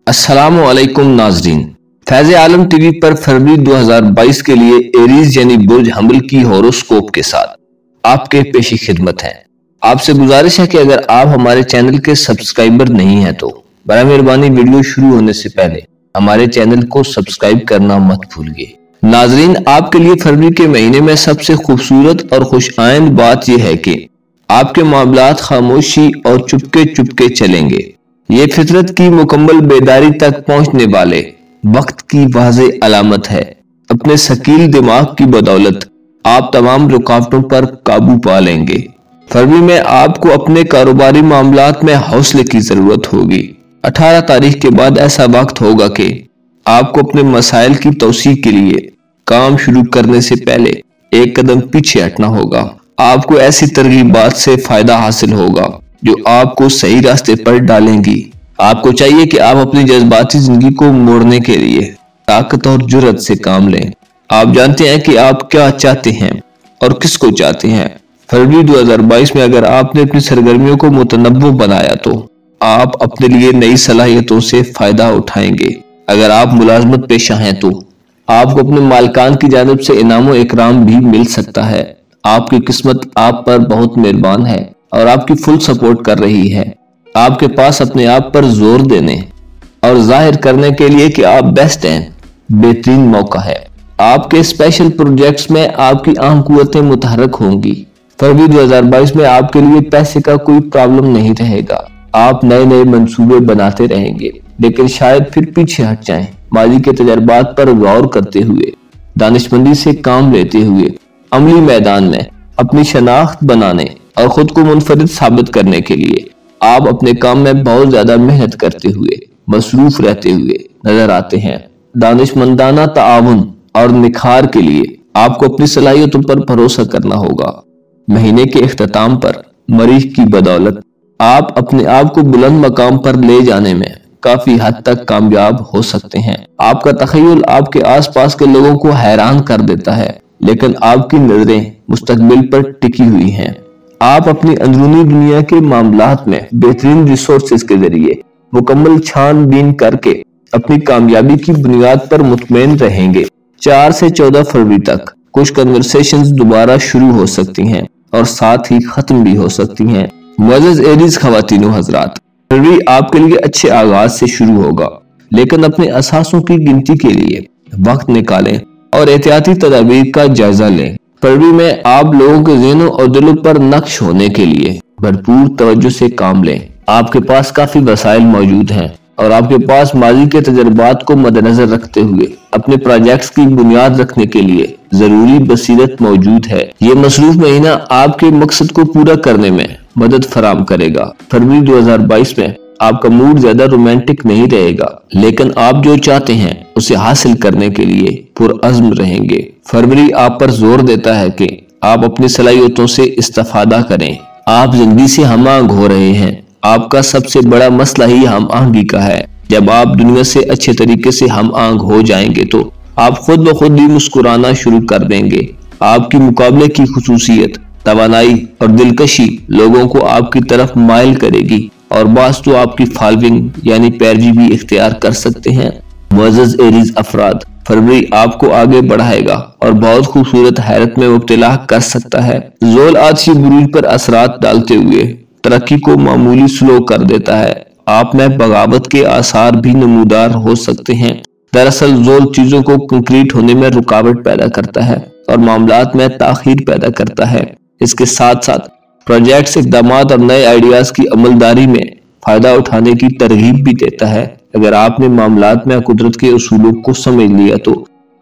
अस्सलाम वालेकुम नाजरीन। फैज़ आलम टीवी पर फरवरी 2022 के लिए एरीज यानी बुर्ज हमल की हॉरोस्कोप के साथ आपके पेशी खिदमत हैं। आपसे गुजारिश है कि अगर आप हमारे चैनल के सब्सक्राइबर नहीं हैं तो बड़ा मेहरबानी वीडियो शुरू होने से पहले हमारे चैनल को सब्सक्राइब करना मत भूलिए। नाजरीन, आपके लिए फरवरी के महीने में सबसे खूबसूरत और खुशआइंद बात यह है कि आपके मामलात खामोशी और चुपके चुपके चलेंगे। ये फितरत की मुकम्मल बेदारी तक पहुंचने वाले वक्त की वाज़ेह अलामत है। अपने शकील दिमाग की बदौलत आप तमाम रुकावटों पर काबू पा लेंगे। फरवरी में आपको अपने कारोबारी मामलात में हौसले की जरूरत होगी। 18 तारीख के बाद ऐसा वक्त होगा कि आपको अपने मसाइल की तौसीह के लिए काम शुरू करने से पहले एक कदम पीछे हटना होगा। आपको ऐसी तरगीबात से फायदा हासिल होगा जो आपको सही रास्ते पर डालेंगी। आपको चाहिए कि आप अपनी जज्बाती जिंदगी को मोड़ने के लिए ताकत और जुर्रत से काम लें। आप जानते हैं कि आप क्या चाहते हैं और किसको चाहते हैं। फरवरी 2022 में अगर आपने अपनी सरगर्मियों को मुतनव्वो बनाया तो आप अपने लिए नई सलाहियतों से फायदा उठाएंगे। अगर आप मुलाजमत पेशा हैं तो आपको अपने मालिकान की जानिब से इनाम व इकराम भी मिल सकता है। आपकी किस्मत आप पर बहुत मेहरबान है और आपकी फुल सपोर्ट कर रही है। आपके पास अपने आप पर जोर देने और जाहिर करने के लिए कि आप बेस्ट हैं बेहतरीन मौका है। आपके स्पेशल प्रोजेक्ट्स में आपकी अहम कुव्वतें मुतहरक होंगी। फरवरी 2022 में आपके लिए पैसे का कोई प्रॉब्लम नहीं रहेगा। आप नए नए मंसूबे बनाते रहेंगे लेकिन शायद फिर पीछे हट जाएं। माजी के तजर्बात पर गौर करते हुए, दानिशमंदी से काम लेते हुए अमली मैदान में अपनी शनाख्त बनाने और खुद को मुनफरिद साबित करने के लिए आप अपने काम में बहुत ज्यादा मेहनत करते हुए मसरूफ रहते हुए नजर आते हैं। दानिशमंदाना ताआवुन और निखार के लिए आपको अपनी सलाहियतों पर भरोसा करना होगा। महीने के इख्तिताम पर मरीख की बदौलत आप अपने आप को बुलंद मकाम पर ले जाने में काफी हद तक कामयाब हो सकते हैं। आपका तखय्युल आपके आसपास के लोगों को हैरान कर देता है लेकिन आपकी नजरें मुस्तकबिल पर टिकी हुई हैं। आप अपनी अंदरूनी दुनिया के मामलात में बेहतरीन रिसोर्सेज के जरिए मुकम्मल छानबीन करके अपनी कामयाबी की बुनियाद पर मुतमईन रहेंगे। 4 से 14 फरवरी तक कुछ कन्वर्सेशंस दोबारा शुरू हो सकती हैं और साथ ही खत्म भी हो सकती हैं। मुअज़्ज़ज़ एरीज ख़वातीन व हज़रात, फरवरी आपके लिए अच्छे आगाज से शुरू होगा लेकिन अपने असासों की गिनती के लिए वक्त निकालें और एहतियाती तदाबीर का जायजा लें। फरवरी में आप लोगों के ज़हनों और दिलों पर नक्श होने के लिए भरपूर तवज्जो से काम लें। आपके पास काफी वसाइल मौजूद हैं और आपके पास माजी के तजर्बात को मद्देनजर रखते हुए अपने प्रोजेक्ट्स की बुनियाद रखने के लिए जरूरी बसीरत मौजूद है। ये मसरूफ महीना आपके मकसद को पूरा करने में मदद फराम करेगा। फरवरी 2022 में आपका मूड ज्यादा रोमांटिक नहीं रहेगा लेकिन आप जो चाहते हैं उसे हासिल करने के लिए पुरअज़्म रहेंगे। फरवरी आप पर जोर देता है कि आप अपनी सलाहियतों से इस्तेफादा करें। आप जिंदगी से हम आहंग हो रहे हैं। आपका सबसे बड़ा मसला ही हम आहंगी का है। जब आप दुनिया से अच्छे तरीके से हम आहंग हो जाएंगे तो आप खुद ब खुद ही मुस्कुराना शुरू कर देंगे। आपकी मुकाबले की खुसूसियत, तवानाई और दिलकशी लोगों को आपकी तरफ माइल करेगी और बास तो आपकी फॉलोइंग यानी पैरवी भी इख्तियार कर सकते हैं। मुअज़्ज़ज़ एरीज अफराद, फरवरी आपको आगे बढ़ाएगा और बहुत खूबसूरत हैरत में मुब्तला कर सकता है। ज़ोल आतिशी बुरूज पर असरात डालते हुए तरक्की को मामूली स्लो कर देता है। आप में बगावत के आसार भी नमूदार हो सकते हैं। दरअसल ज़ोल चीजों को कंक्रीट होने में रुकावट पैदा करता है और मामलात में ताखीर पैदा करता है। इसके साथ साथ प्रोजेक्ट्स, इक़दामात और नए आइडियाज की अमलदारी में फायदा उठाने की तरगीब भी देता है। अगर आपने मामलात में कुदरत के उसूलों को समझ लिया तो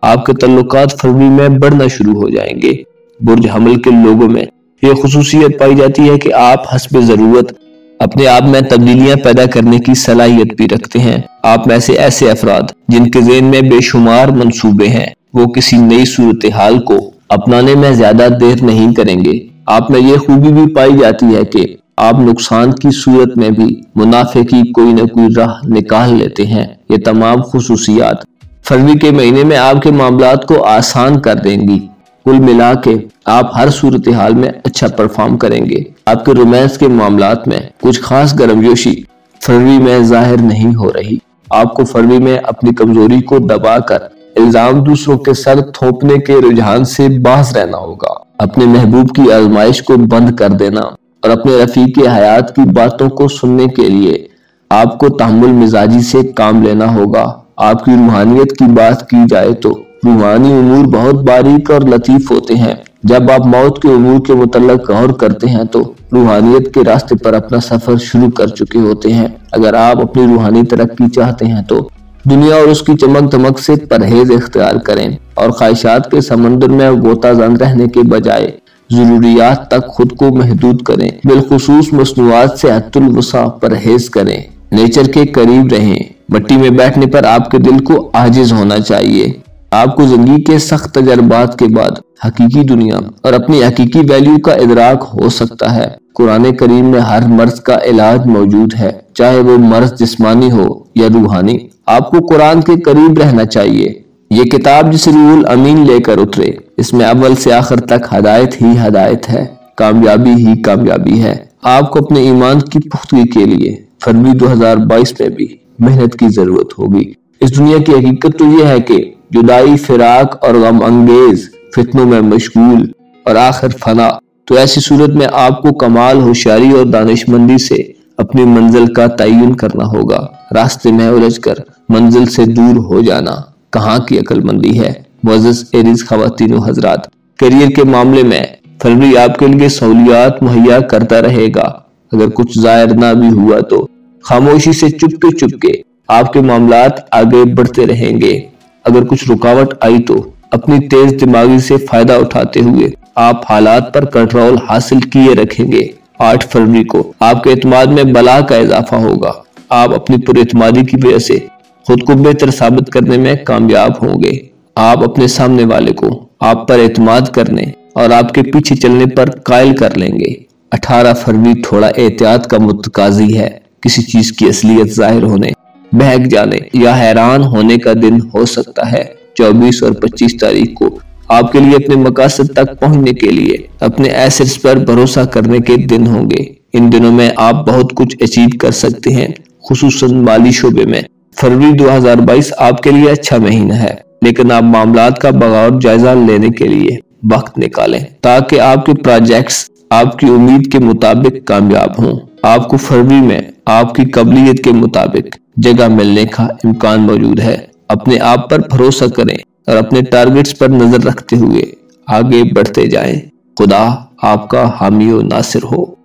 आपके तल्लुकात फरवरी में बढ़ना शुरू हो जाएंगे। बुर्ज हमल के लोगों में ये खुसूसियत पाई जाती है कि आप हस्ब ज़रूरत अपने आप में तब्दीलियां पैदा करने की सलाहियत भी रखते हैं। आप में से ऐसे अफराद जिनके ज़हन में बेशुमार मंसूबे हैं वो किसी नई सूरत हाल को अपनाने में ज्यादा देर नहीं करेंगे। आप में ये खूबी भी पाई जाती है कि आप नुकसान की सूरत में भी मुनाफे की कोई न कोई राह निकाल लेते हैं। ये तमाम खुसूसियात फरवरी के महीने में आपके मामलात को आसान कर देंगी। कुल मिला के आप हर सूरत हाल में अच्छा परफॉर्म करेंगे। आपके रोमांस के मामलात में कुछ खास गर्मजोशी फरवरी में जाहिर नहीं हो रही। آپ کو फरवरी में अपनी कमजोरी को दबाकर इल्जाम दूसरों के सर थोपने के रुझान से बाज रहना होगा। अपने महबूब की आजमाइश को बंद कर देना और अपने रफीक हयात की बातों को सुनने के लिए आपको तहम्मुल मिजाजी से काम लेना होगा। आपकी रूहानियत की बात की जाए तो रूहानी उमूर बहुत बारीक और लतीफ होते हैं। जब आप मौत के उमूर के मुतल्लक गौर करते हैं तो रूहानियत के रास्ते पर अपना सफर शुरू कर चुके होते हैं। अगर आप अपनी रूहानी तरक्की चाहते हैं तो दुनिया और उसकी चमक धमक से परहेज इख्तियार करें और ख्वाहिशात के समंदर में गोताजन रहने के बजाय जरूरियात तक खुद को महदूद करें। बिलखुसूस मसनूआत से हद्दुल वसा परहेज करें। नेचर के करीब रहें। मट्टी में बैठने पर आपके दिल को आजिज होना चाहिए। आपको जिंदगी के सख्त तजर्बात के बाद हकीकी दुनिया और अपनी हकीकी वैल्यू का इदराक हो सकता है। कुरान करीम में हर मर्ज का इलाज मौजूद है, चाहे वो मर्ज जिस्मानी हो या रूहानी। आपको कुरान के करीब रहना चाहिए। ये किताब जिसे रूहुल अमीन लेकर उतरे, इसमें अव्वल से आखिर तक हदायत ही हदायत है, कामयाबी ही कामयाबी है। आपको अपने ईमान की पुख्तगी के लिए फरवरी 2022 में भी मेहनत की जरूरत होगी। इस दुनिया की हकीकत तो यह है कि जुदाई, फिराक और गम अंगेज फितनों में मशगूल और आखिर फना। तो ऐसी सूरत में आपको कमाल, होशियारी और दानिशमंदी से अपनी मंजिल का तयन करना होगा। रास्ते में उलझकर मंजिल से दूर हो जाना कहाँ की अक्लमंदी है। मुअज़्ज़ज़ एरीज ख़वातीन व हज़रात, करियर के मामले में फरवरी आपके लिए सहूलियात मुहैया करता रहेगा। अगर कुछ जाहिर ना भी हुआ तो खामोशी से चुपके आपके मामलात आगे बढ़ते रहेंगे। अगर कुछ रुकावट आई तो अपनी तेज दिमागी से फायदा उठाते हुए आप हालात पर कंट्रोल हासिल किए रखेंगे। 8 फरवरी को आपके एतमाद में बला का इजाफा होगा। आप अपनी पुरएतमादी की वजह से खुद को बेहतर साबित करने में कामयाब होंगे। आप अपने सामने वाले को आप पर एतमाद करने और आपके पीछे चलने पर कायल कर लेंगे। 18 फरवरी थोड़ा एहतियात का मुतकाजी है। किसी चीज की असलियत जाहिर होने, बहक जाने या हैरान होने का दिन हो सकता है। 24 और 25 तारीख को आपके लिए अपने मकासद तक पहुंचने के लिए अपने एसेट्स पर भरोसा करने के दिन होंगे। इन दिनों में आप बहुत कुछ अचीव कर सकते हैं, खुसूसन माली शोबे में। फरवरी 2022 आपके लिए अच्छा महीना है, लेकिन आप मामलात का बगौर जायजा लेने के लिए वक्त निकालें ताकि आपके प्रोजेक्ट्स आपकी उम्मीद के मुताबिक कामयाब हों। आपको फरवरी में आपकी काबिलियत के मुताबिक जगह मिलने का इम्कान मौजूद है। अपने आप पर भरोसा करें और अपने टारगेट्स पर नजर रखते हुए आगे बढ़ते जाएं। खुदा आपका हामी और नासिर हो।